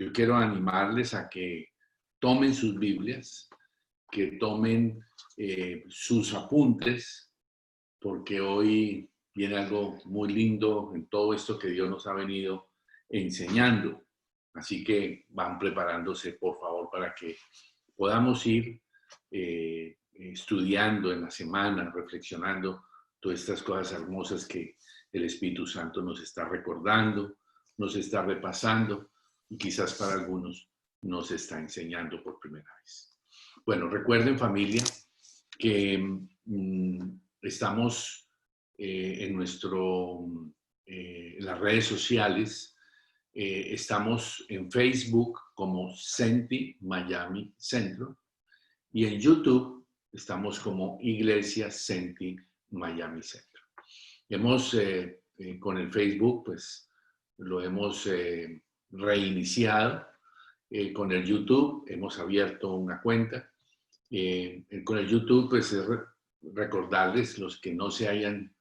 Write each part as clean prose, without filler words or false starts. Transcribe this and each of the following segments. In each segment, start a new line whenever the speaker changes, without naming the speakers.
Yo quiero animarles a que tomen sus Biblias, que tomen sus apuntes, porque hoy viene algo muy lindo en todo esto que Dios nos ha venido enseñando. Así que van preparándose, por favor, para que podamos ir estudiando en la semana, reflexionando todas estas cosas hermosas que el Espíritu Santo nos está recordando, nos está repasando y quizás para algunos nos está enseñando por primera vez. Bueno, recuerden, familia, que estamos en las redes sociales. Estamos en Facebook como Senti Miami Centro y en YouTube estamos como Iglesia Senti Miami Centro. Con el Facebook, pues lo hemos reiniciado. Con el YouTube hemos abierto una cuenta. Con el YouTube, pues recordarles, los que no se hayan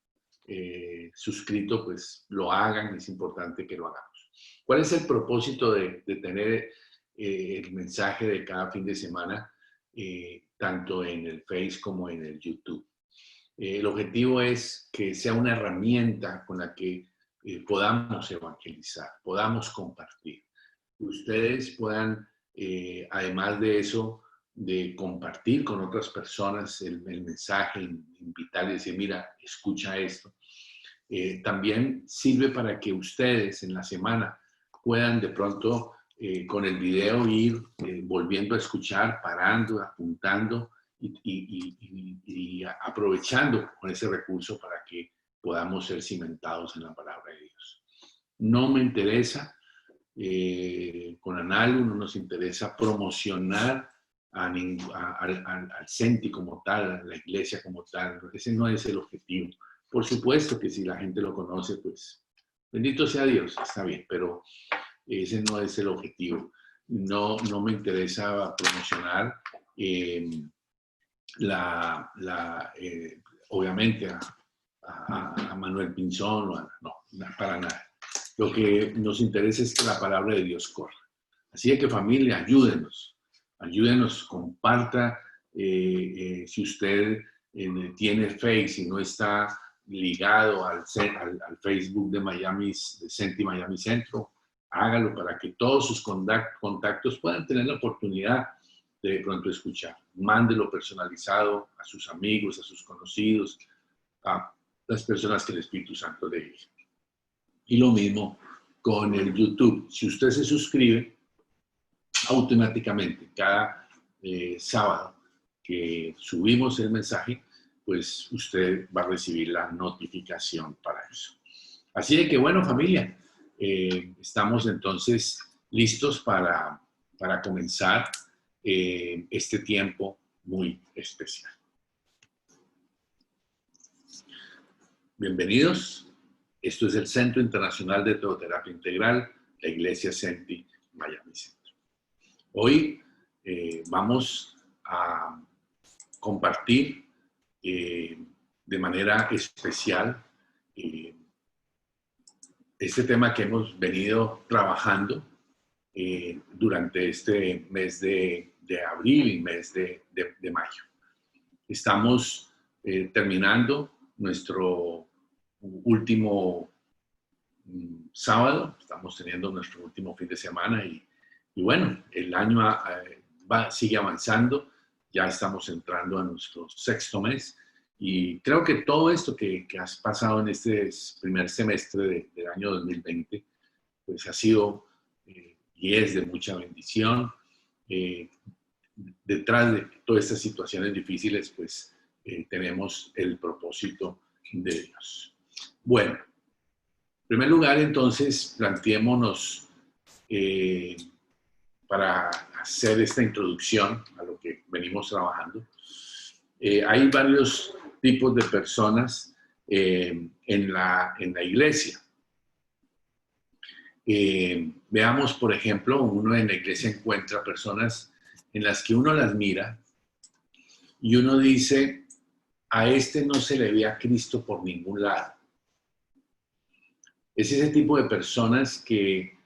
suscrito, pues lo hagan, es importante que lo hagamos. ¿Cuál es el propósito de tener el mensaje de cada fin de semana, tanto en el Face como en el YouTube? El objetivo es que sea una herramienta con la que podamos evangelizar, podamos compartir. Ustedes puedan, además de eso, de compartir con otras personas el mensaje, invitar y decir, mira, escucha esto. También sirve para que ustedes en la semana puedan de pronto con el video ir volviendo a escuchar, parando, apuntando y aprovechando con ese recurso para que podamos ser cimentados en la palabra de Dios. No me interesa, con Analu no nos interesa promocionar al Senti como tal, a la iglesia como tal. Ese no es el objetivo. Por supuesto que si la gente lo conoce, pues bendito sea Dios, está bien, pero ese no es el objetivo. No me interesa promocionar obviamente a Manuel Pinzón, no, para nada. Lo que nos interesa es que la palabra de Dios corra. Así que familia, ayúdenos, comparta. Si usted tiene Face y no está ligado al Facebook de Senti Miami Centro, hágalo para que todos sus contactos puedan tener la oportunidad de pronto escuchar. Mándelo personalizado a sus amigos, a sus conocidos, a las personas que el Espíritu Santo le dirige. Y lo mismo con el YouTube. Si usted se suscribe, automáticamente cada sábado que subimos el mensaje, pues usted va a recibir la notificación para eso. Así que bueno, familia, estamos entonces listos para comenzar este tiempo muy especial. Bienvenidos. Esto es el Centro Internacional de Teoterapia Integral, la Iglesia Senti Miami Centro. Hoy vamos a compartir de manera especial este tema que hemos venido trabajando durante este mes de abril y mes de mayo. Estamos terminando nuestro último sábado, estamos teniendo nuestro último fin de semana y bueno, el año sigue avanzando, ya estamos entrando a nuestro sexto mes y creo que todo esto que has pasado en este primer semestre del año 2020, pues ha sido y es de mucha bendición. Detrás de todas estas situaciones difíciles, pues tenemos el propósito de Dios. Bueno, en primer lugar, entonces, planteémonos para hacer esta introducción a lo que venimos trabajando. Hay varios tipos de personas en la iglesia. Veamos, por ejemplo, uno en la iglesia encuentra personas en las que uno las mira y uno dice, a este no se le ve a Cristo por ningún lado. Es ese tipo de personas que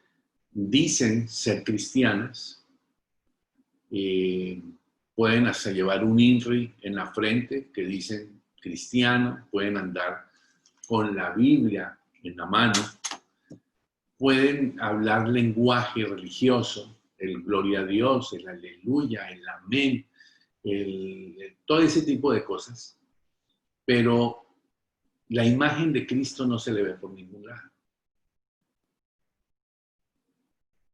dicen ser cristianas, pueden hasta llevar un INRI en la frente que dicen cristiano, pueden andar con la Biblia en la mano, pueden hablar lenguaje religioso, el gloria a Dios, el aleluya, el amén, todo ese tipo de cosas, pero la imagen de Cristo no se le ve por ningún lado.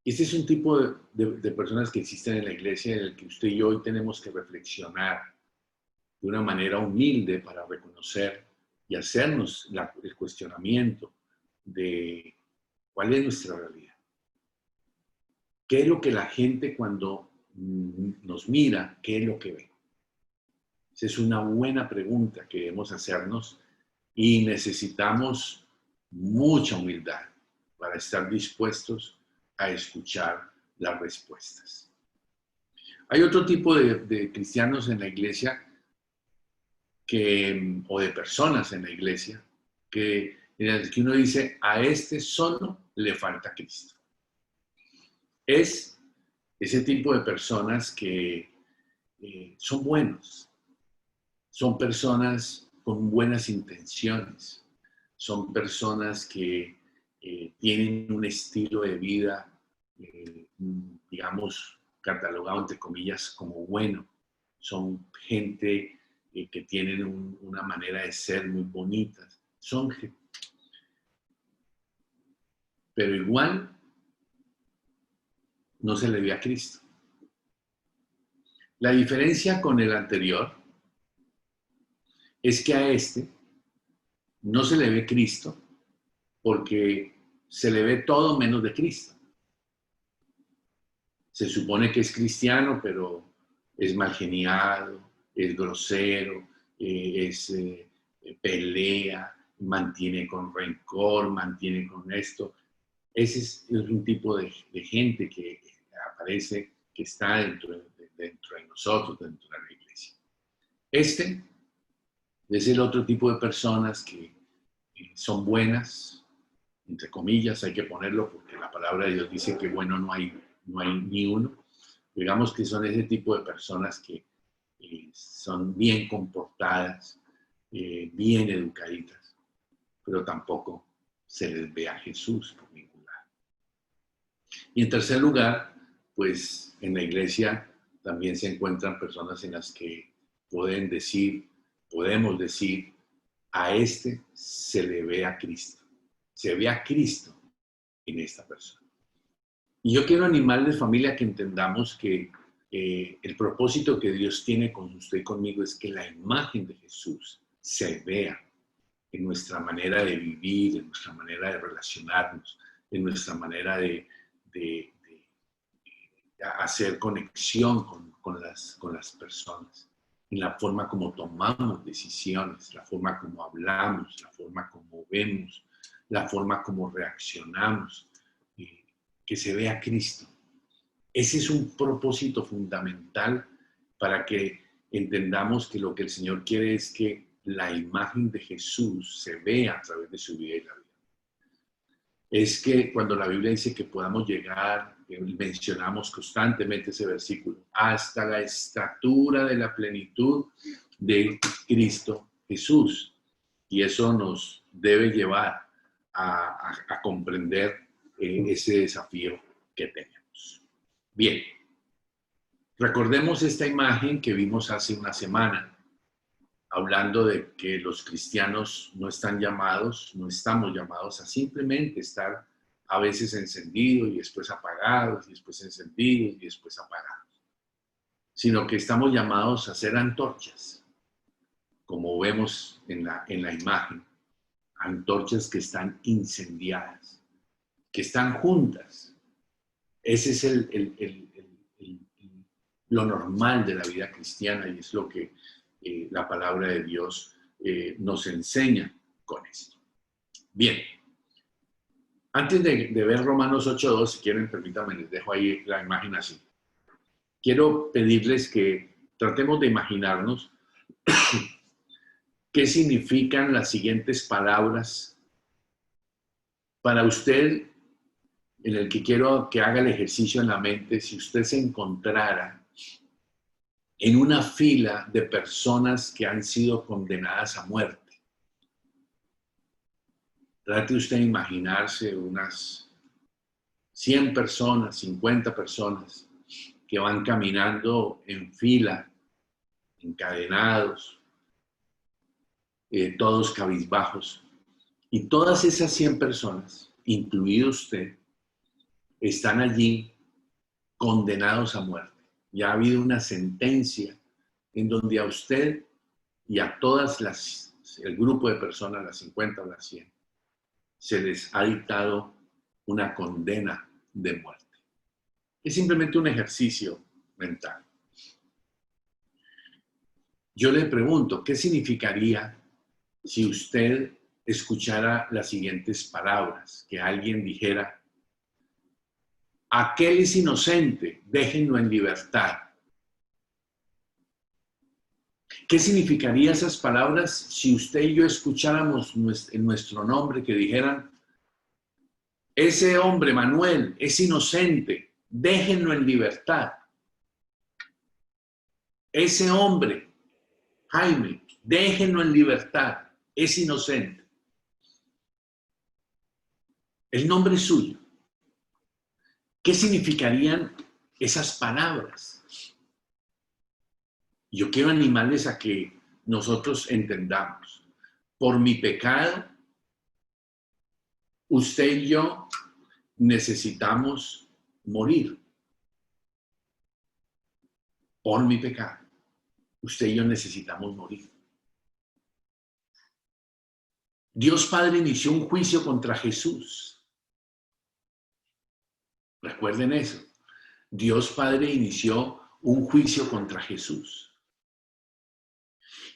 Este es un tipo de personas que existen en la iglesia en el que usted y yo hoy tenemos que reflexionar de una manera humilde para reconocer y hacernos el cuestionamiento de cuál es nuestra realidad. ¿Qué es lo que la gente cuando nos mira, qué es lo que ve? Esa es una buena pregunta que debemos hacernos y necesitamos mucha humildad para estar dispuestos a escuchar las respuestas. Hay otro tipo de cristianos en la iglesia o de personas en la iglesia en el que uno dice, a este solo le falta Cristo. Es ese tipo de personas que son buenos, son personas con buenas intenciones, son personas que tienen un estilo de vida, digamos, catalogado entre comillas como bueno. Son gente que tienen una manera de ser muy bonitas. Pero igual no se le ve a Cristo. La diferencia con el anterior es que a este no se le ve Cristo porque se le ve todo menos de Cristo. Se supone que es cristiano, pero es malgeniado, es grosero, pelea, mantiene con rencor, mantiene con esto. Ese es un tipo de gente que aparece, que está dentro de nosotros, dentro de la iglesia. Este es el otro tipo de personas que son buenas, entre comillas, hay que ponerlo porque la palabra de Dios dice que bueno no hay ni uno. Digamos que son ese tipo de personas que son bien comportadas, bien educaditas, pero tampoco se les ve a Jesús por ningún lado. Y en tercer lugar, pues en la iglesia también se encuentran personas en las que podemos decir, a este se le ve a Cristo. Se ve a Cristo en esta persona. Y yo quiero animarles, familia, que entendamos que el propósito que Dios tiene con usted y conmigo es que la imagen de Jesús se vea en nuestra manera de vivir, en nuestra manera de relacionarnos, en nuestra manera de hacer conexión con las personas, en la forma como tomamos decisiones, la forma como hablamos, la forma como vemos, la forma como reaccionamos, que se vea Cristo. Ese es un propósito fundamental para que entendamos que lo que el Señor quiere es que la imagen de Jesús se vea a través de su vida y la vida. Es que cuando la Biblia dice que podamos llegar, mencionamos constantemente ese versículo, hasta la estatura de la plenitud de Cristo Jesús. Y eso nos debe llevar a comprender ese desafío que tenemos. Bien, recordemos esta imagen que vimos hace una semana, hablando de que los cristianos no estamos llamados a simplemente estar a veces encendidos y después apagados, y después encendidos y después apagados, sino que estamos llamados a ser antorchas, como vemos en la imagen, antorchas que están incendiadas, que están juntas. Ese es lo normal de la vida cristiana y es lo que la palabra de Dios nos enseña con esto. Bien, antes de ver Romanos 8:2, si quieren, permítanme, les dejo ahí la imagen así. Quiero pedirles que tratemos de imaginarnos qué significan las siguientes palabras para usted en el que quiero que haga el ejercicio en la mente. Si usted se encontrara en una fila de personas que han sido condenadas a muerte, trate usted de imaginarse unas 100 personas, 50 personas que van caminando en fila, encadenados, todos cabizbajos. Y todas esas 100 personas, incluido usted, están allí condenados a muerte. Ya ha habido una sentencia en donde a usted y a todas el grupo de personas, las 50 o las 100, se les ha dictado una condena de muerte. Es simplemente un ejercicio mental. Yo le pregunto, ¿qué significaría si usted escuchara las siguientes palabras? Que alguien dijera: aquel es inocente, déjenlo en libertad. ¿Qué significaría esas palabras si usted y yo escucháramos en nuestro nombre que dijeran: ese hombre, Manuel, es inocente, déjenlo en libertad? Ese hombre, Jaime, déjenlo en libertad, es inocente. El nombre es suyo. ¿Qué significarían esas palabras? Yo quiero animarles a que nosotros entendamos. Por mi pecado, usted y yo necesitamos morir. Por mi pecado, usted y yo necesitamos morir. Dios Padre inició un juicio contra Jesús. Recuerden eso. Dios Padre inició un juicio contra Jesús.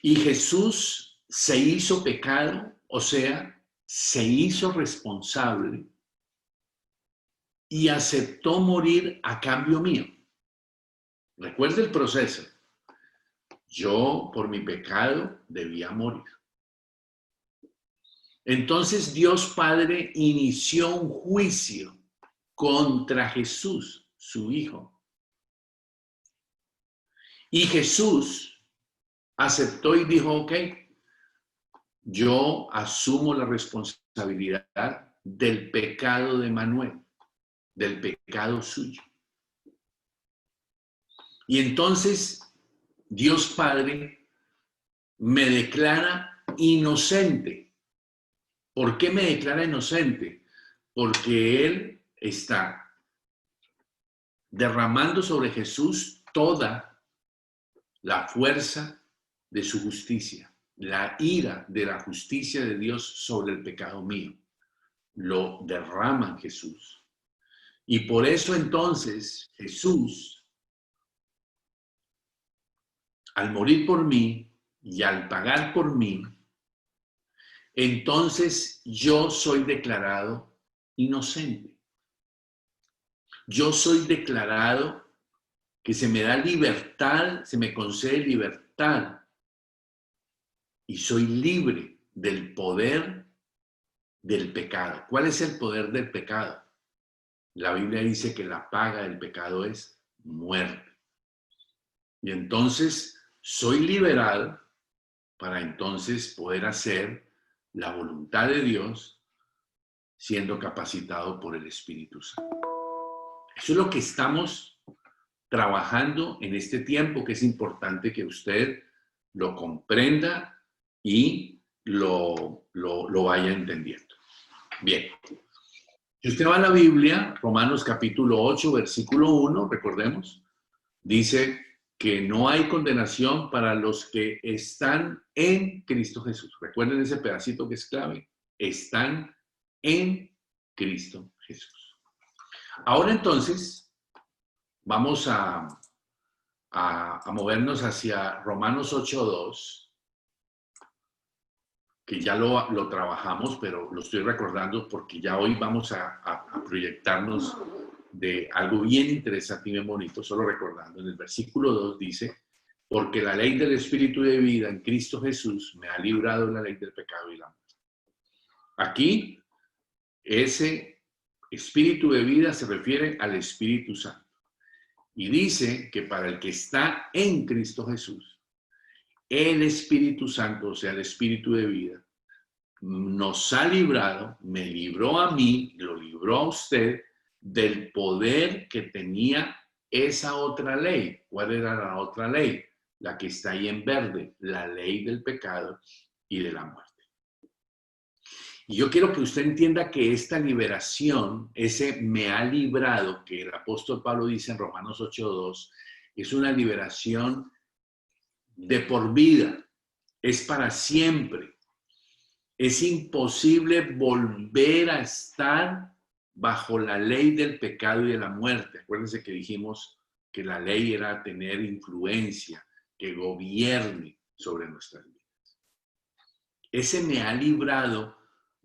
Y Jesús se hizo pecado, o sea, se hizo responsable y aceptó morir a cambio mío. Recuerde el proceso. Yo, por mi pecado, debía morir. Entonces Dios Padre inició un juicio contra Jesús, su Hijo. Y Jesús aceptó y dijo: ok, yo asumo la responsabilidad del pecado de Manuel, del pecado suyo. Y entonces Dios Padre me declara inocente. ¿Por qué me declara inocente? Porque Él está derramando sobre Jesús toda la fuerza de su justicia, la ira de la justicia de Dios sobre el pecado mío. Lo derrama en Jesús. Y por eso entonces Jesús, al morir por mí y al pagar por mí, entonces yo soy declarado inocente. Yo soy declarado que se me da libertad, se me concede libertad y soy libre del poder del pecado. ¿Cuál es el poder del pecado? La Biblia dice que la paga del pecado es muerte. Y entonces soy liberado para entonces poder hacer la voluntad de Dios siendo capacitado por el Espíritu Santo. Eso es lo que estamos trabajando en este tiempo, que es importante que usted lo comprenda y lo vaya entendiendo. Bien. Si usted va a la Biblia, Romanos capítulo 8, versículo 1, recordemos, dice que no hay condenación para los que están en Cristo Jesús. Recuerden ese pedacito que es clave. Están en Cristo Jesús. Ahora entonces, vamos a movernos hacia Romanos 8:2, que ya lo trabajamos, pero lo estoy recordando porque ya hoy vamos a proyectarnos de algo bien interesante y bien bonito, solo recordando. En el versículo 2 dice: porque la ley del Espíritu de vida en Cristo Jesús me ha librado de la ley del pecado y la muerte. Aquí, ese Espíritu de vida se refiere al Espíritu Santo. Y dice que para el que está en Cristo Jesús, el Espíritu Santo, o sea, el Espíritu de vida, nos ha librado, me libró a mí, lo libró a usted del poder que tenía esa otra ley. ¿Cuál era la otra ley? La que está ahí en verde, la ley del pecado y de la muerte. Y yo quiero que usted entienda que esta liberación, ese me ha librado, que el apóstol Pablo dice en Romanos 8:2, es una liberación de por vida, es para siempre. Es imposible volver a estar bajo la ley del pecado y de la muerte. Acuérdense que dijimos que la ley era tener influencia, que gobierne sobre nuestras vidas. Ese me ha librado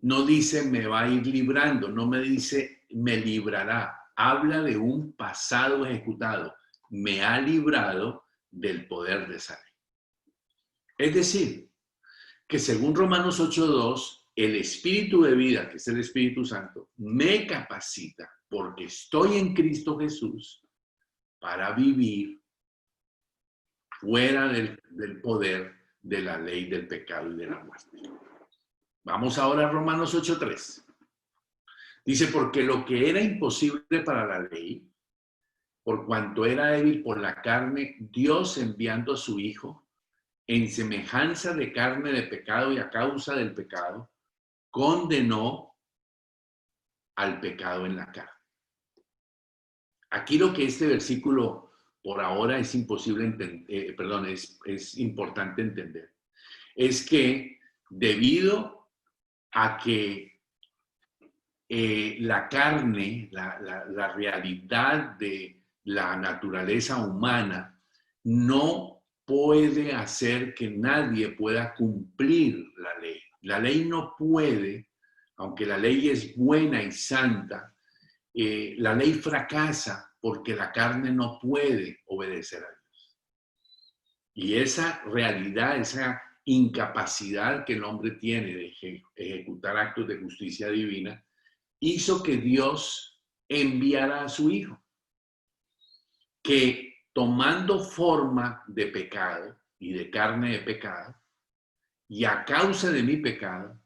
no dice me va a ir librando, no me dice me librará. Habla de un pasado ejecutado. Me ha librado del poder de esa ley. Es decir, que según Romanos 8:2, el Espíritu de vida, que es el Espíritu Santo, me capacita porque estoy en Cristo Jesús para vivir fuera del poder de la ley del pecado y de la muerte. Vamos ahora a Romanos 8:3. Dice, porque lo que era imposible para la ley, por cuanto era débil por la carne, Dios enviando a su Hijo, en semejanza de carne de pecado y a causa del pecado, condenó al pecado en la carne. Aquí lo que este versículo por ahora es imposible entender, es importante entender, es que debido a que la carne, la realidad de la naturaleza humana no puede hacer que nadie pueda cumplir la ley. La ley no puede, aunque la ley es buena y santa, la ley fracasa porque la carne no puede obedecer a Dios. Y esa realidad, esa incapacidad que el hombre tiene de ejecutar actos de justicia divina, hizo que Dios enviara a su Hijo, que tomando forma de pecado y de carne de pecado, y a causa de mi pecado,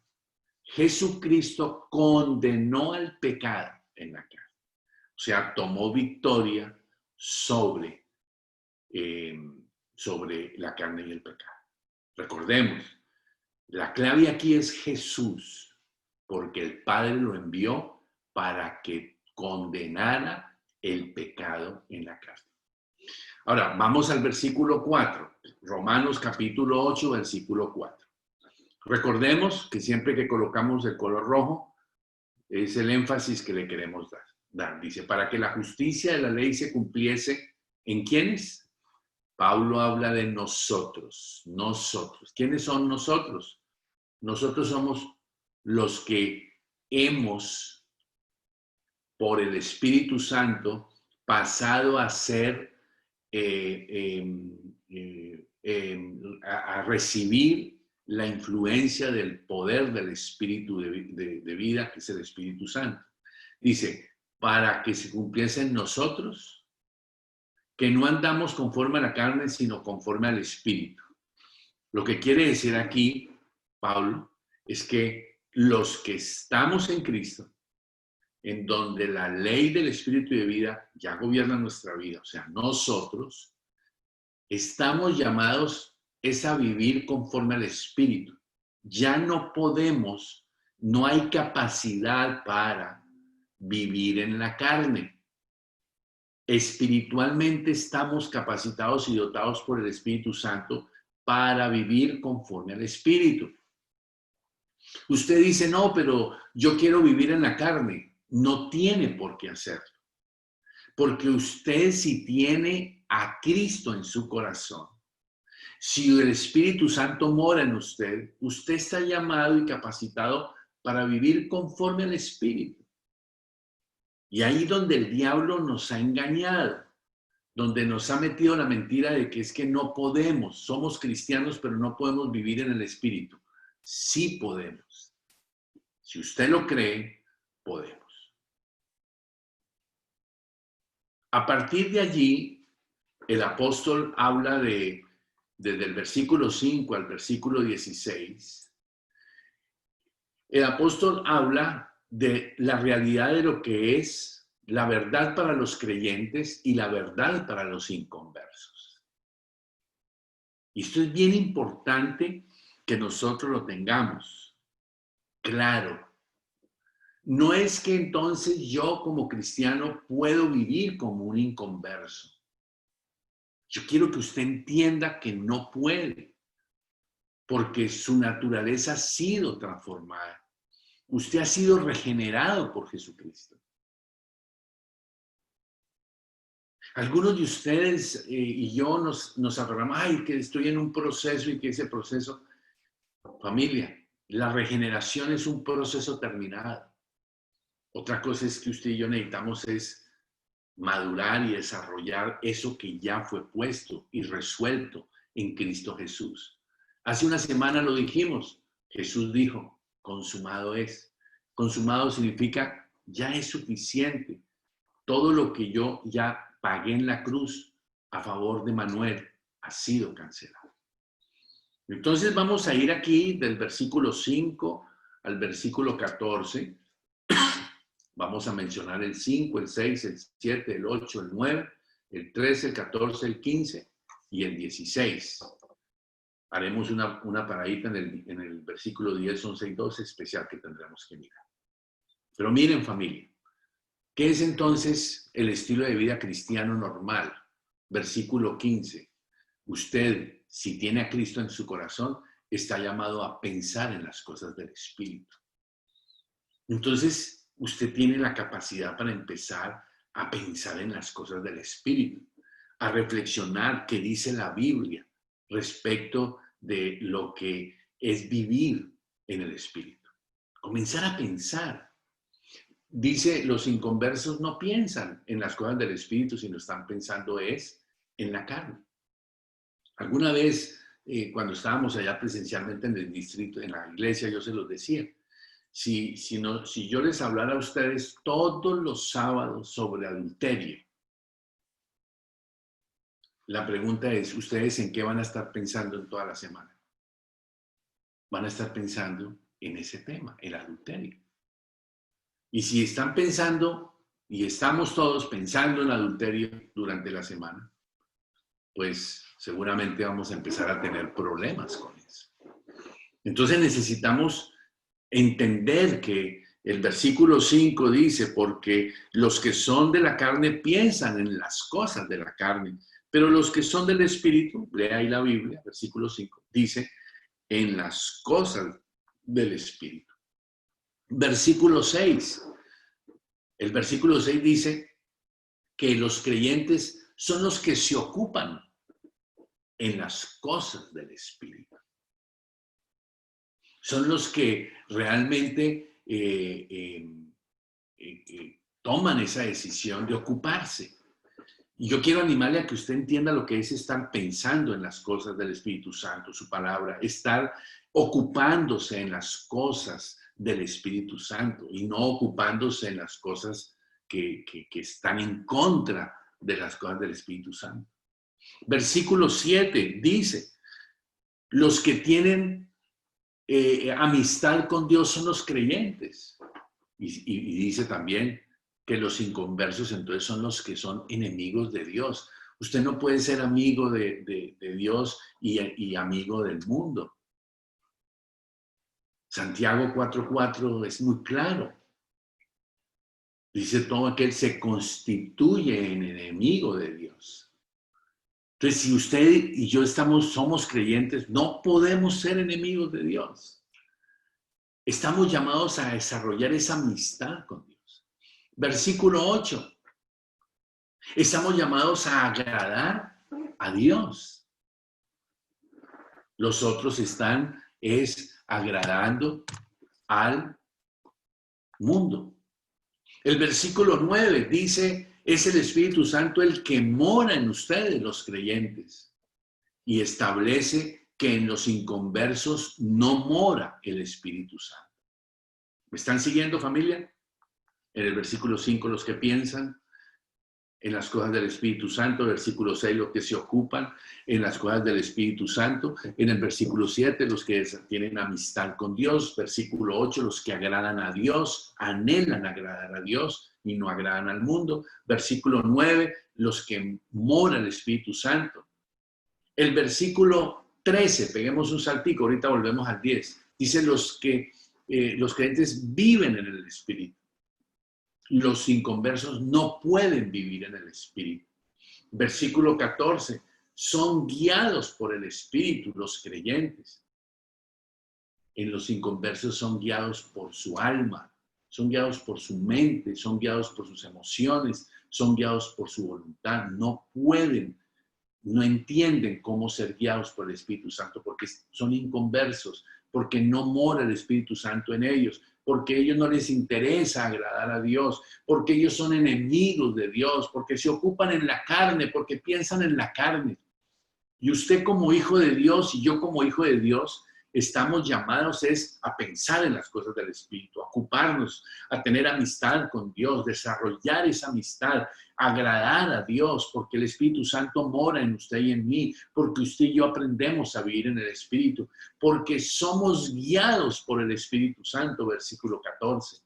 Jesucristo condenó al pecado en la carne. O sea, tomó victoria sobre la carne y el pecado. Recordemos, la clave aquí es Jesús, porque el Padre lo envió para que condenara el pecado en la carne. Ahora, vamos al versículo 4, Romanos capítulo 8, versículo 4. Recordemos que siempre que colocamos el color rojo, es el énfasis que le queremos dar. Dice, para que la justicia de la ley se cumpliese, ¿en quiénes? Pablo habla de nosotros. ¿Quiénes son nosotros? Nosotros somos los que hemos, por el Espíritu Santo, pasado a ser, a recibir la influencia del poder del Espíritu de vida, que es el Espíritu Santo. Dice, para que se cumpliese en nosotros, que no andamos conforme a la carne, sino conforme al Espíritu. Lo que quiere decir aquí, Pablo, es que los que estamos en Cristo, en donde la ley del Espíritu de vida ya gobierna nuestra vida, o sea, nosotros estamos llamados es a vivir conforme al Espíritu. Ya no podemos, no hay capacidad para vivir en la carne. Espiritualmente estamos capacitados y dotados por el Espíritu Santo para vivir conforme al Espíritu. Usted dice, no, pero yo quiero vivir en la carne. No tiene por qué hacerlo. Porque usted, si tiene a Cristo en su corazón, si el Espíritu Santo mora en usted, usted está llamado y capacitado para vivir conforme al Espíritu. Y ahí donde el diablo nos ha engañado, donde nos ha metido la mentira de que es que no podemos, somos cristianos, pero no podemos vivir en el Espíritu. Sí podemos. Si usted lo cree, podemos. A partir de allí, el apóstol habla desde el versículo 5 al versículo 16, el apóstol habla de la realidad de lo que es la verdad para los creyentes y la verdad para los inconversos. Y esto es bien importante que nosotros lo tengamos claro. No es que entonces yo como cristiano puedo vivir como un inconverso. Yo quiero que usted entienda que no puede, porque su naturaleza ha sido transformada. Usted ha sido regenerado por Jesucristo. Algunos de ustedes y yo nos agarramos, ay, que estoy en un proceso y que ese proceso, familia, la regeneración es un proceso terminado. Otra cosa es que usted y yo necesitamos es madurar y desarrollar eso que ya fue puesto y resuelto en Cristo Jesús. Hace una semana lo dijimos, Jesús dijo, consumado es. Consumado significa ya es suficiente. Todo lo que yo ya pagué en la cruz a favor de Manuel ha sido cancelado. Entonces vamos a ir aquí del versículo 5 al versículo 14. Vamos a mencionar el 5, el 6, el 7, el 8, el 9, el 13, el 14, el 15 y el 16. Haremos una paradita en el versículo 10, 11 y 12 especial que tendremos que mirar. Pero miren, familia, ¿qué es entonces el estilo de vida cristiano normal? Versículo 15. Usted, si tiene a Cristo en su corazón, está llamado a pensar en las cosas del Espíritu. Entonces, usted tiene la capacidad para empezar a pensar en las cosas del Espíritu, a reflexionar qué dice la Biblia respecto de lo que es vivir en el Espíritu. Comenzar a pensar. Dice, los inconversos no piensan en las cosas del Espíritu, sino están pensando es en la carne. Alguna vez, cuando estábamos allá presencialmente en el distrito, en la iglesia, yo se los decía, si yo les hablara a ustedes todos los sábados sobre adulterio, la pregunta es, ¿ustedes en qué van a estar pensando en toda la semana? Van a estar pensando en ese tema, el adulterio. Y si están pensando, y estamos todos pensando en adulterio durante la semana, pues seguramente vamos a empezar a tener problemas con eso. Entonces necesitamos entender que el versículo 5 dice, porque los que son de la carne piensan en las cosas de la carne, pero los que son del Espíritu, lea ahí la Biblia, versículo 5, dice, en las cosas del Espíritu. Versículo 6, el versículo 6 dice que los creyentes son los que se ocupan en las cosas del Espíritu. Son los que realmente toman esa decisión de ocuparse. Y yo quiero animarle a que usted entienda lo que es estar pensando en las cosas del Espíritu Santo, su palabra, estar ocupándose en las cosas del Espíritu Santo y no ocupándose en las cosas que están en contra de las cosas del Espíritu Santo. Versículo 7 dice, los que tienen amistad con Dios son los creyentes. Y dice también que los inconversos entonces son los que son enemigos de Dios. Usted no puede ser amigo de Dios y amigo del mundo. Santiago 4:4 es muy claro. Dice, todo aquel se constituye en enemigo de Dios. Entonces, si usted y yo somos creyentes, no podemos ser enemigos de Dios. Estamos llamados a desarrollar esa amistad con Dios. Versículo 8. Estamos llamados a agradar a Dios. Los otros están agradando al mundo. El versículo 9 dice, es el Espíritu Santo el que mora en ustedes, los creyentes, y establece que en los inconversos no mora el Espíritu Santo. ¿Me están siguiendo, familia? En el versículo 5, los que piensan en las cosas del Espíritu Santo, versículo 6, los que se ocupan en las cosas del Espíritu Santo, en el versículo 7, los que tienen amistad con Dios, versículo 8, los que agradan a Dios, anhelan agradar a Dios y no agradan al mundo, versículo 9, los que moran el Espíritu Santo. El versículo 13, peguemos un saltico, ahorita volvemos al 10, dice los creyentes viven en el Espíritu. Los inconversos no pueden vivir en el Espíritu. Versículo 14, son guiados por el Espíritu los creyentes. En los inconversos son guiados por su alma, son guiados por su mente, son guiados por sus emociones, son guiados por su voluntad. No pueden, no entienden cómo ser guiados por el Espíritu Santo porque son inconversos, porque no mora el Espíritu Santo en ellos, porque a ellos no les interesa agradar a Dios, porque ellos son enemigos de Dios, porque se ocupan en la carne, porque piensan en la carne. Y usted como hijo de Dios y yo como hijo de Dios, estamos llamados a pensar en las cosas del Espíritu, a ocuparnos, a tener amistad con Dios, desarrollar esa amistad, agradar a Dios, porque el Espíritu Santo mora en usted y en mí, porque usted y yo aprendemos a vivir en el Espíritu, porque somos guiados por el Espíritu Santo, versículo 14.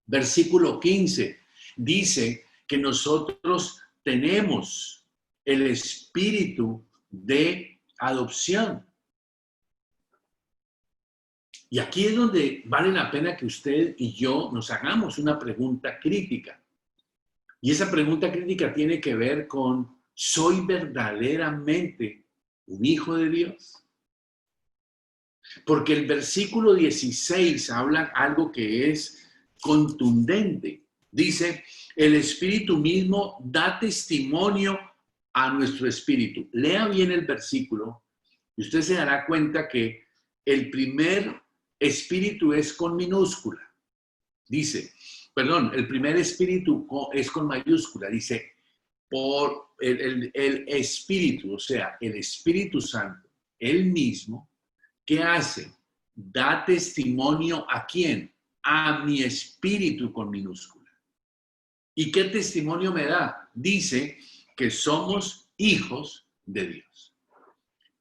Versículo 15 dice que nosotros tenemos el espíritu de adopción. Y aquí es donde vale la pena que usted y yo nos hagamos una pregunta crítica. Y esa pregunta crítica tiene que ver con, ¿soy verdaderamente un hijo de Dios? Porque el versículo 16 habla algo que es contundente. Dice, el Espíritu mismo da testimonio a nuestro espíritu. Lea bien el versículo y usted se dará cuenta que el primer espíritu es con minúscula. Dice, perdón, el primer espíritu es con mayúscula. Dice, por el Espíritu, o sea, el Espíritu Santo, él mismo, ¿qué hace? Da testimonio ¿a quién? A mi espíritu con minúscula. ¿Y qué testimonio me da? Dice que somos hijos de Dios.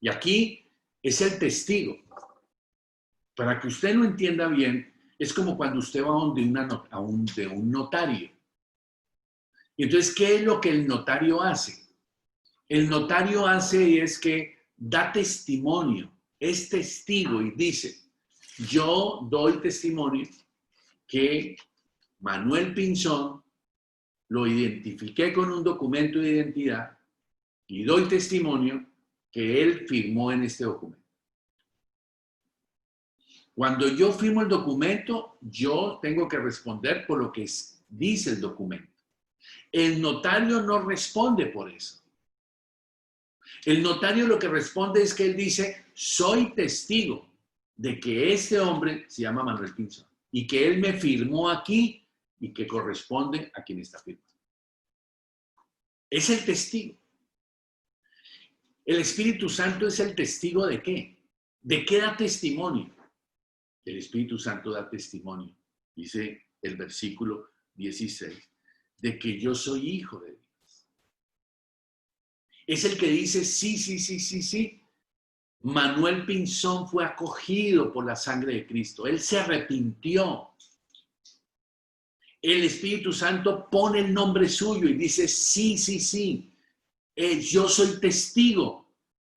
Y aquí es el testigo. Para que usted lo entienda bien, es como cuando usted va de un notario. Y entonces, ¿qué es lo que el notario hace? El notario es que da testimonio, es testigo y dice, yo doy testimonio que Manuel Pinzón lo identifiqué con un documento de identidad y doy testimonio que él firmó en este documento. Cuando yo firmo el documento, yo tengo que responder por lo que dice el documento. El notario no responde por eso. El notario lo que responde es que él dice, soy testigo de que este hombre se llama Manuel Pinzón y que él me firmó aquí y que corresponde a quien está firmando. Es el testigo. El Espíritu Santo es el testigo ¿de qué? ¿De qué da testimonio? El Espíritu Santo da testimonio, dice el versículo 16, de que yo soy hijo de Dios. Es el que dice, sí. Manuel Pinzón fue acogido por la sangre de Cristo. Él se arrepintió. El Espíritu Santo pone el nombre suyo y dice, sí. Yo soy testigo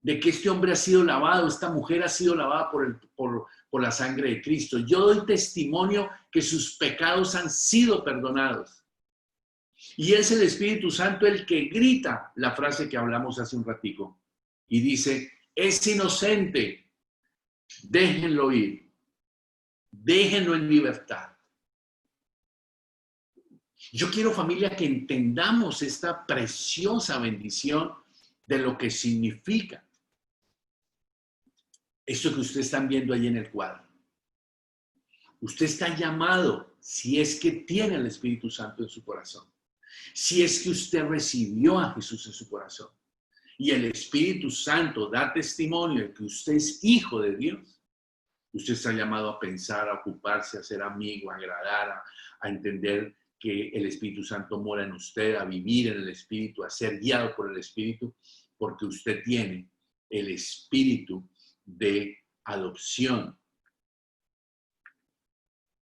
de que este hombre ha sido lavado, esta mujer ha sido lavada por la sangre de Cristo. Yo doy testimonio que sus pecados han sido perdonados. Y es el Espíritu Santo el que grita la frase que hablamos hace un ratico y dice, es inocente, déjenlo ir, déjenlo en libertad. Yo quiero, familia, que entendamos esta preciosa bendición de lo que significa esto que ustedes están viendo ahí en el cuadro. Usted está llamado, si es que tiene el Espíritu Santo en su corazón, si es que usted recibió a Jesús en su corazón y el Espíritu Santo da testimonio de que usted es hijo de Dios, usted está llamado a pensar, a ocuparse, a ser amigo, a agradar, a entender que el Espíritu Santo mora en usted, a vivir en el Espíritu, a ser guiado por el Espíritu, porque usted tiene el espíritu de adopción.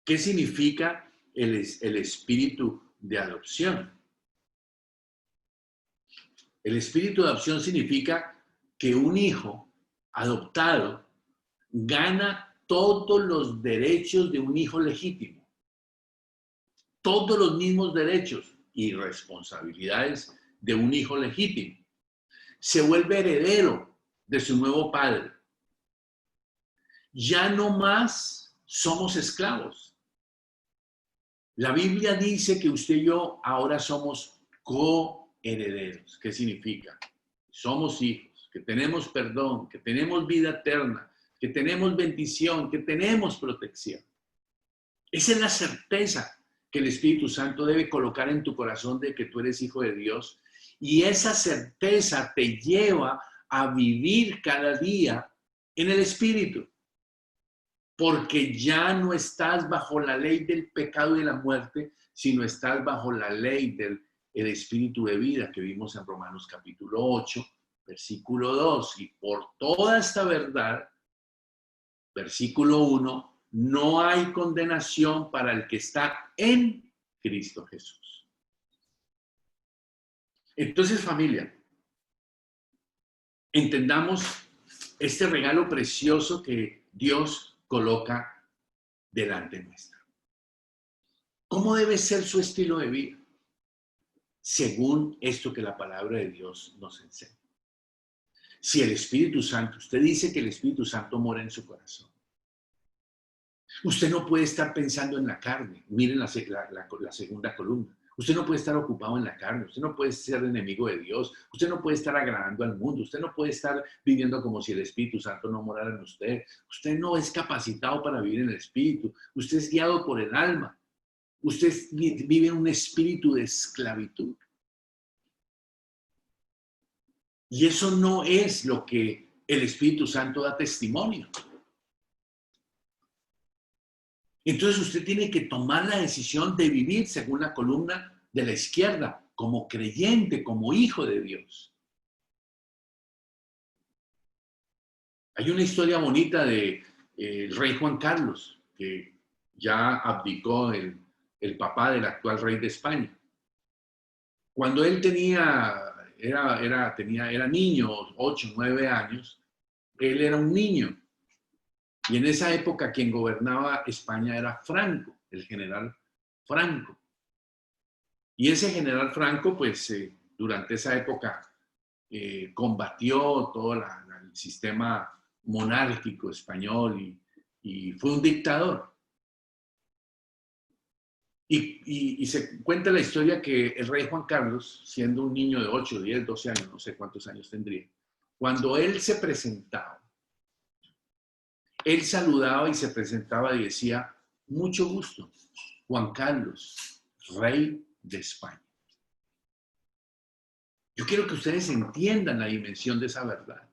¿Qué significa el espíritu de adopción? El espíritu de adopción significa que un hijo adoptado gana todos los derechos de un hijo legítimo, todos los mismos derechos y responsabilidades de un hijo legítimo. Se vuelve heredero de su nuevo padre. Ya no más somos esclavos. La Biblia dice que usted y yo ahora somos coherederos. ¿Qué significa? Somos hijos, que tenemos perdón, que tenemos vida eterna, que tenemos bendición, que tenemos protección. Esa es la certeza que el Espíritu Santo debe colocar en tu corazón de que tú eres hijo de Dios. Y esa certeza te lleva a vivir cada día en el Espíritu. Porque ya no estás bajo la ley del pecado y de la muerte, sino estás bajo la ley del espíritu de vida que vimos en Romanos capítulo 8, versículo 2. Y por toda esta verdad, versículo 1, no hay condenación para el que está en Cristo Jesús. Entonces, familia, entendamos este regalo precioso que Dios coloca delante nuestro. ¿Cómo debe ser su estilo de vida? Según esto que la palabra de Dios nos enseña. Si el Espíritu Santo, usted dice que el Espíritu Santo mora en su corazón. Usted no puede estar pensando en la carne. Miren la segunda columna. Usted no puede estar ocupado en la carne. Usted no puede ser enemigo de Dios. Usted no puede estar agradando al mundo. Usted no puede estar viviendo como si el Espíritu Santo no morara en usted. Usted no es capacitado para vivir en el Espíritu. Usted es guiado por el alma. Usted vive en un espíritu de esclavitud. Y eso no es lo que el Espíritu Santo da testimonio. Entonces usted tiene que tomar la decisión de vivir según la columna de la izquierda, como creyente, como hijo de Dios. Hay una historia bonita de el rey Juan Carlos, que ya abdicó el papá del actual rey de España. Cuando él era niño, 8, 9 años, él era un niño. Y en esa época quien gobernaba España era Franco, el general Franco. Y ese general Franco, pues durante esa época combatió todo el sistema monárquico español y fue un dictador. Y se cuenta la historia que el rey Juan Carlos, siendo un niño de 8, 10, 12 años, no sé cuántos años tendría, cuando él se presentaba, él saludaba y se presentaba y decía, mucho gusto, Juan Carlos, rey de España. Yo quiero que ustedes entiendan la dimensión de esa verdad.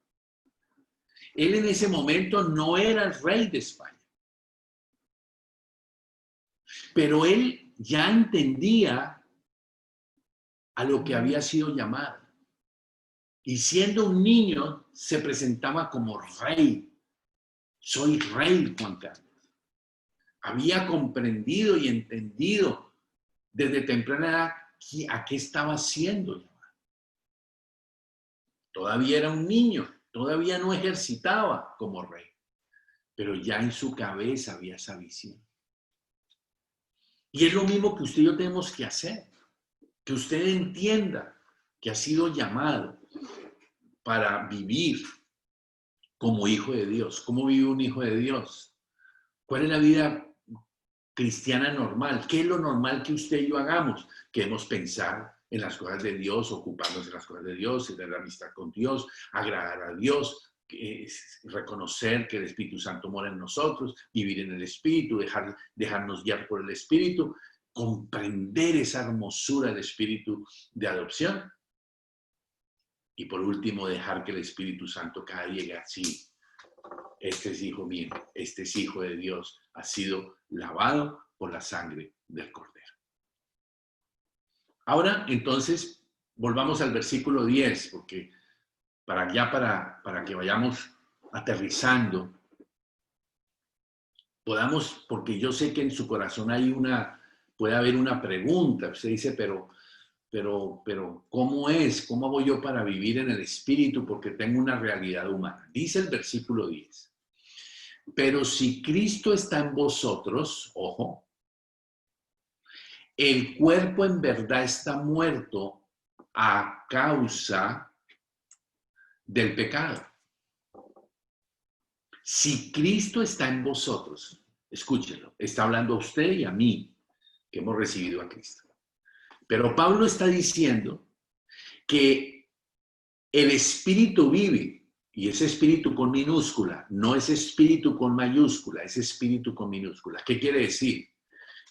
Él en ese momento no era el rey de España, pero él ya entendía a lo que había sido llamado. Y siendo un niño, se presentaba como rey. Soy rey, Juan Carlos. Había comprendido y entendido desde temprana edad a qué estaba siendo llamado. Todavía era un niño, todavía no ejercitaba como rey, pero ya en su cabeza había esa visión. Y es lo mismo que usted y yo tenemos que hacer, que usted entienda que ha sido llamado para vivir como hijo de Dios. ¿Cómo vive un hijo de Dios? ¿Cuál es la vida cristiana normal? ¿Qué es lo normal que usted y yo hagamos? Queremos pensar en las cosas de Dios, ocuparnos de las cosas de Dios, tener la amistad con Dios, agradar a Dios, reconocer que el Espíritu Santo mora en nosotros, vivir en el Espíritu, dejarnos guiar por el Espíritu, comprender esa hermosura del Espíritu de adopción. Y por último, dejar que el Espíritu Santo cada día diga, sí, este es hijo mío, este es hijo de Dios, ha sido lavado por la sangre del Cordero. Ahora, entonces, volvamos al versículo 10, porque para que vayamos aterrizando, podamos, porque yo sé que en su corazón puede haber una pregunta. Usted dice, pero, ¿cómo es? ¿Cómo voy yo para vivir en el Espíritu? Porque tengo una realidad humana. Dice el versículo 10. Pero si Cristo está en vosotros, ojo, el cuerpo en verdad está muerto a causa del pecado. Si Cristo está en vosotros, escúchenlo, está hablando a usted y a mí, que hemos recibido a Cristo. Pero Pablo está diciendo que el Espíritu vive, y ese Espíritu con minúscula, no es Espíritu con mayúscula, es Espíritu con minúscula. ¿Qué quiere decir?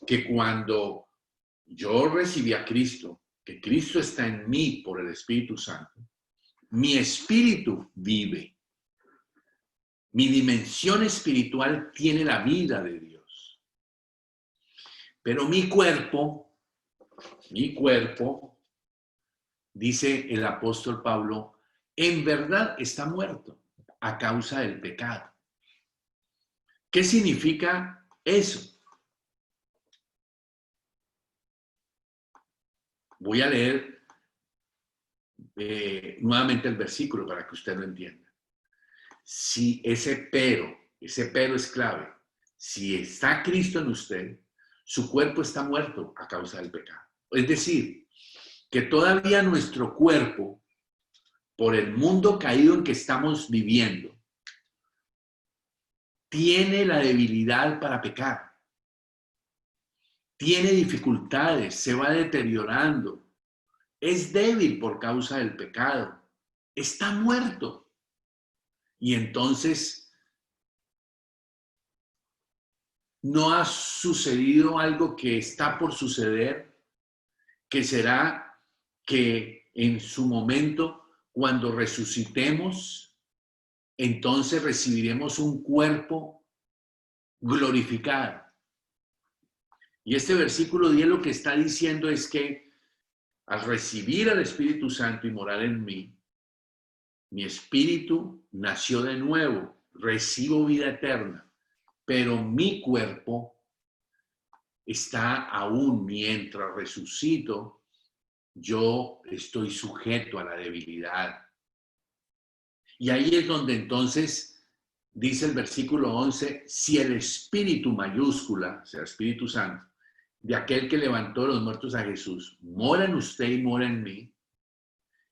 Que cuando yo recibí a Cristo, que Cristo está en mí por el Espíritu Santo, mi espíritu vive. Mi dimensión espiritual tiene la vida de Dios. Pero mi cuerpo, dice el apóstol Pablo, en verdad está muerto a causa del pecado. ¿Qué significa eso? Voy a leer nuevamente el versículo para que usted lo entienda. Si ese pero es clave, si está Cristo en usted, su cuerpo está muerto a causa del pecado. Es decir, que todavía nuestro cuerpo, por el mundo caído en que estamos viviendo, tiene la debilidad para pecar. Tiene dificultades, se va deteriorando. Es débil por causa del pecado. Está muerto. Y entonces no ha sucedido algo que está por suceder, que será que en su momento, cuando resucitemos, entonces recibiremos un cuerpo glorificado. Y este versículo 10 lo que está diciendo es que al recibir al Espíritu Santo y morar en mí, mi espíritu nació de nuevo, recibo vida eterna, pero mi cuerpo está aún, mientras resucito, yo estoy sujeto a la debilidad. Y ahí es donde entonces dice el versículo 11, si el Espíritu mayúscula, o sea, Espíritu Santo, de aquel que levantó de los muertos a Jesús, mora en usted y mora en mí,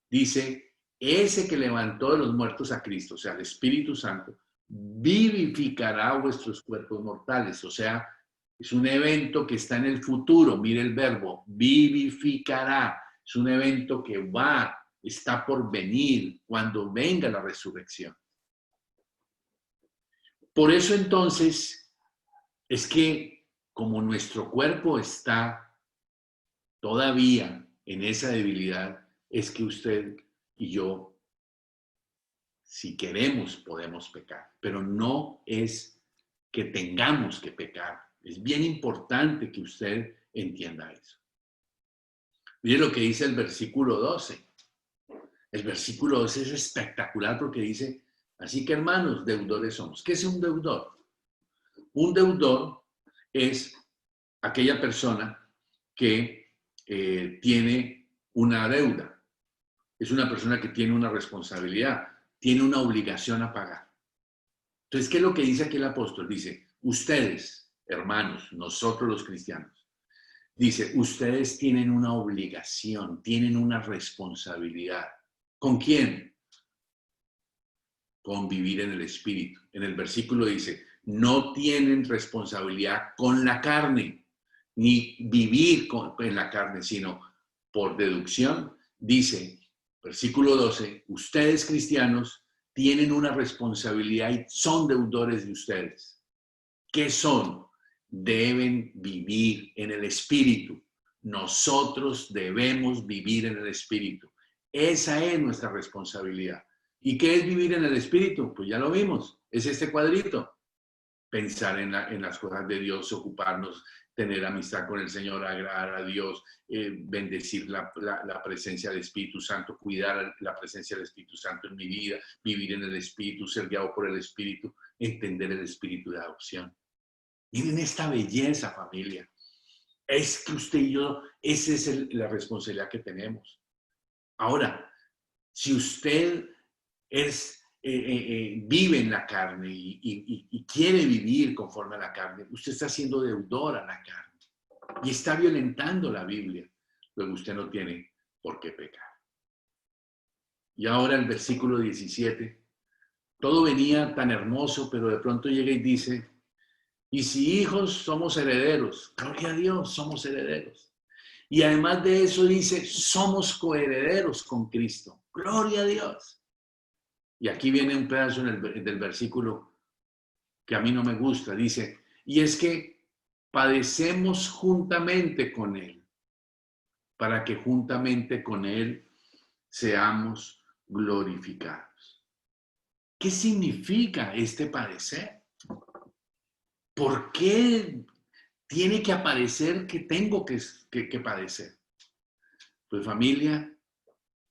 dice, ese que levantó de los muertos a Cristo, o sea, el Espíritu Santo, vivificará vuestros cuerpos mortales. O sea, es un evento que está en el futuro. Mire el verbo, vivificará. Es un evento que está por venir cuando venga la resurrección. Por eso entonces es que como nuestro cuerpo está todavía en esa debilidad, es que usted y yo, si queremos, podemos pecar, pero no es que tengamos que pecar. Es bien importante que usted entienda eso. Mire lo que dice el versículo 12. El versículo 12 es espectacular porque dice, así que hermanos, deudores somos. ¿Qué es un deudor? Un deudor es aquella persona que tiene una deuda. Es una persona que tiene una responsabilidad, tiene una obligación a pagar. Entonces, ¿qué es lo que dice aquí el apóstol? Dice, ustedes, hermanos, nosotros los cristianos, dice, ustedes tienen una obligación, tienen una responsabilidad. ¿Con quién? Con vivir en el Espíritu. En el versículo dice, no tienen responsabilidad con la carne, ni vivir en la carne, sino por deducción. Dice, versículo 12, ustedes cristianos tienen una responsabilidad y son deudores de ustedes. ¿Qué son? Deben vivir en el Espíritu. Nosotros debemos vivir en el Espíritu. Esa es nuestra responsabilidad. ¿Y qué es vivir en el Espíritu? Pues ya lo vimos, es este cuadrito. Pensar en las cosas de Dios, ocuparnos, tener amistad con el Señor, agradar a Dios, bendecir la presencia del Espíritu Santo, cuidar la presencia del Espíritu Santo en mi vida, vivir en el Espíritu, ser guiado por el Espíritu, entender el espíritu de adopción. Miren esta belleza, familia. Es que usted y yo, esa es la responsabilidad que tenemos. Ahora, si usted vive en la carne y quiere vivir conforme a la carne, usted está siendo deudor a la carne y está violentando la Biblia. Luego usted no tiene por qué pecar. Y ahora el versículo 17. Todo venía tan hermoso, pero de pronto llega y dice, y si hijos, somos herederos. Gloria a Dios, somos herederos. Y además de eso dice, somos coherederos con Cristo. Gloria a Dios. Y aquí viene un pedazo del versículo que a mí no me gusta. Dice, y es que padecemos juntamente con Él, para que juntamente con Él seamos glorificados. ¿Qué significa este padecer? ¿Por qué tiene que aparecer que tengo que padecer? Pues familia,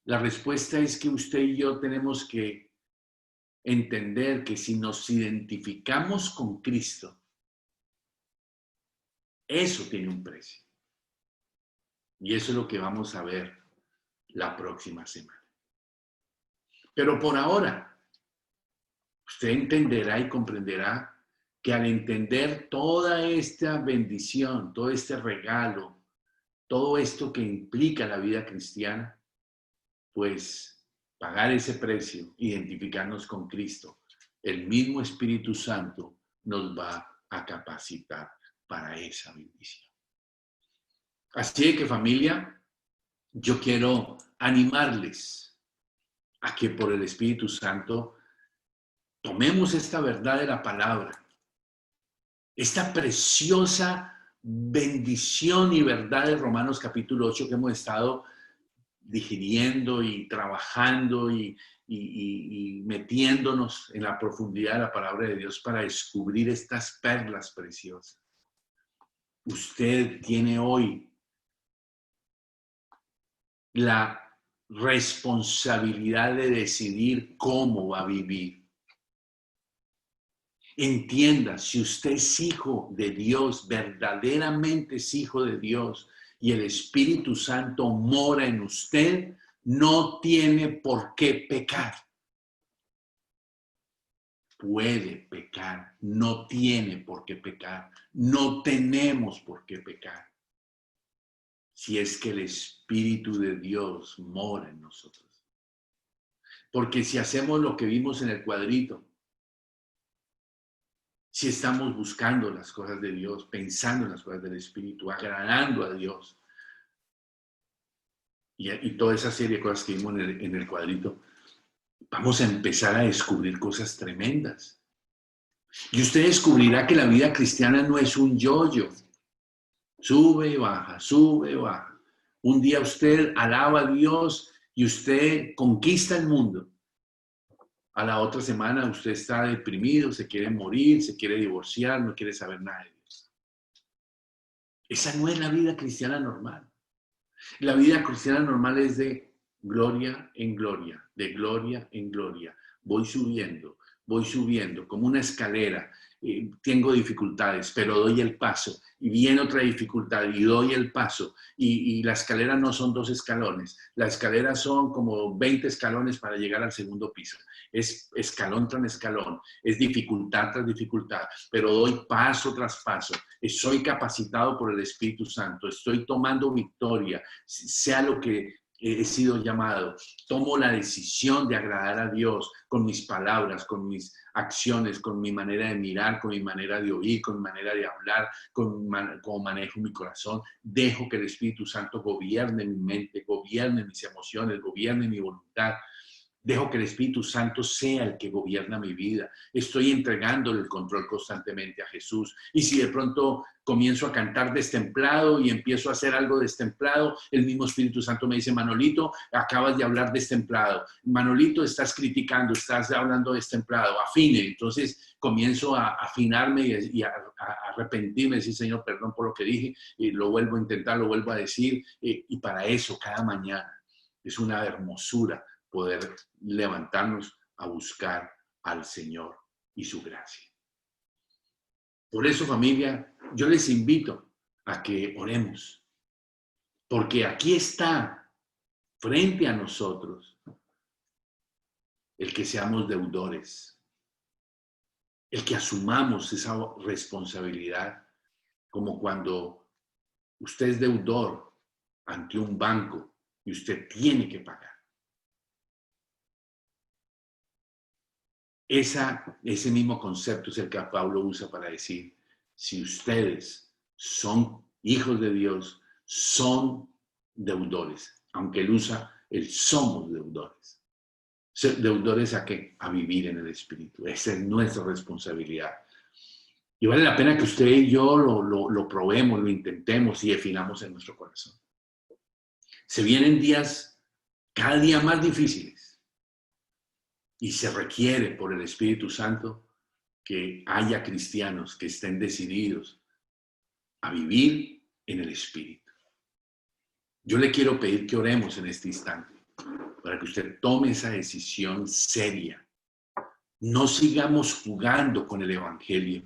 la respuesta es que usted y yo tenemos que entender que si nos identificamos con Cristo, eso tiene un precio. Y eso es lo que vamos a ver la próxima semana. Pero por ahora, usted entenderá y comprenderá que al entender toda esta bendición, todo este regalo, todo esto que implica la vida cristiana, pues pagar ese precio, identificarnos con Cristo, el mismo Espíritu Santo nos va a capacitar para esa bendición. Así que familia, yo quiero animarles a que por el Espíritu Santo tomemos esta verdad de la palabra, esta preciosa bendición y verdad de Romanos capítulo 8 que hemos estado digiriendo y trabajando y metiéndonos en la profundidad de la palabra de Dios para descubrir estas perlas preciosas. Usted tiene hoy la responsabilidad de decidir cómo va a vivir. Entienda, si usted es hijo de Dios, verdaderamente es hijo de Dios, y el Espíritu Santo mora en usted, no tiene por qué pecar. Puede pecar, no tiene por qué pecar, no tenemos por qué pecar. Si es que el Espíritu de Dios mora en nosotros. Porque si hacemos lo que vimos en el cuadrito, si estamos buscando las cosas de Dios, pensando en las cosas del Espíritu, agradando a Dios, y toda esa serie de cosas que vimos en el cuadrito, vamos a empezar a descubrir cosas tremendas. Y usted descubrirá que la vida cristiana no es un yo-yo. Sube y baja, sube y baja. Un día usted alaba a Dios y usted conquista el mundo. A la otra semana usted está deprimido, se quiere morir, se quiere divorciar, no quiere saber nada de Dios. Esa no es la vida cristiana normal. La vida cristiana normal es de gloria en gloria, de gloria en gloria. Voy subiendo, como una escalera. Tengo dificultades, pero doy el paso. Y viene otra dificultad y doy el paso. Y la escalera no son 2 escalones. La escalera son como 20 escalones para llegar al segundo piso. Es escalón tras escalón, es dificultad tras dificultad, pero doy paso tras paso. Soy capacitado por el Espíritu Santo, estoy tomando victoria, sea lo que he sido llamado. Tomo la decisión de agradar a Dios con mis palabras, con mis acciones, con mi manera de mirar, con mi manera de oír, con mi manera de hablar, cómo manejo mi corazón. Dejo que el Espíritu Santo gobierne mi mente, gobierne mis emociones, gobierne mi voluntad. Dejo que el Espíritu Santo sea el que gobierna mi vida. Estoy entregándole el control constantemente a Jesús. Y si de pronto comienzo a cantar destemplado y empiezo a hacer algo destemplado, el mismo Espíritu Santo me dice, Manolito, acabas de hablar destemplado. Manolito, estás criticando, estás hablando destemplado. Afine. Entonces comienzo a afinarme y a arrepentirme, decir, Señor, perdón por lo que dije, y lo vuelvo a intentar, lo vuelvo a decir. Y para eso, cada mañana, es una hermosura poder levantarnos a buscar al Señor y su gracia. Por eso, familia, yo les invito a que oremos, porque aquí está, frente a nosotros, el que seamos deudores, el que asumamos esa responsabilidad, como cuando usted es deudor ante un banco y usted tiene que pagar. Ese mismo concepto es el que Pablo usa para decir, si ustedes son hijos de Dios, son deudores, aunque él usa el somos deudores. ¿Deudores a qué? A vivir en el Espíritu. Esa es nuestra responsabilidad. Y vale la pena que usted y yo lo probemos, lo intentemos y definamos en nuestro corazón. Se vienen días cada día más difíciles. Y se requiere por el Espíritu Santo que haya cristianos que estén decididos a vivir en el Espíritu. Yo le quiero pedir que oremos en este instante para que usted tome esa decisión seria. No sigamos jugando con el Evangelio.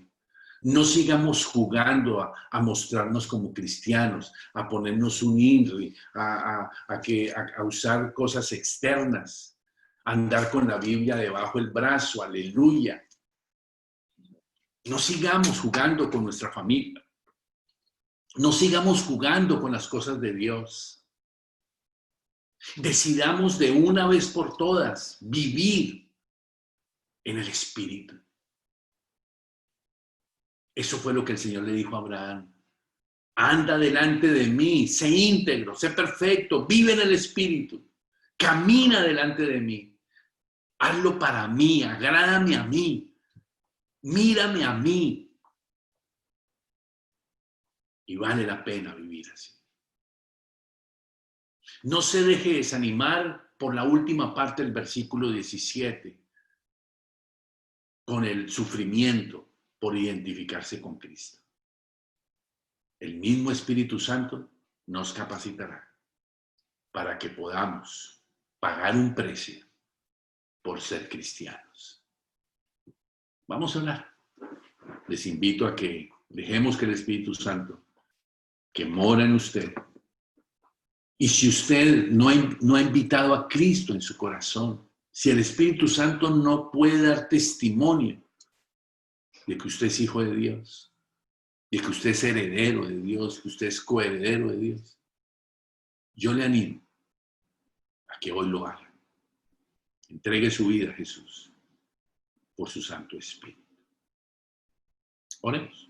No sigamos jugando a mostrarnos como cristianos, a ponernos un INRI, a usar cosas externas. Andar con la Biblia debajo del brazo, aleluya. No sigamos jugando con nuestra familia. No sigamos jugando con las cosas de Dios. Decidamos de una vez por todas vivir en el Espíritu. Eso fue lo que el Señor le dijo a Abraham. Anda delante de mí, sé íntegro, sé perfecto, vive en el Espíritu. Camina delante de mí. Hazlo para mí, agrádame a mí, mírame a mí. Y vale la pena vivir así. No se deje desanimar por la última parte del versículo 17, con el sufrimiento por identificarse con Cristo. El mismo Espíritu Santo nos capacitará para que podamos pagar un precio por ser cristianos. Vamos a orar. Les invito a que dejemos que el Espíritu Santo, que mora en usted, y si usted no ha invitado a Cristo en su corazón, si el Espíritu Santo no puede dar testimonio de que usted es hijo de Dios, de que usted es heredero de Dios, que usted es coheredero de Dios, yo le animo a que hoy lo haga. Entregue su vida a Jesús por su Santo Espíritu. Oremos.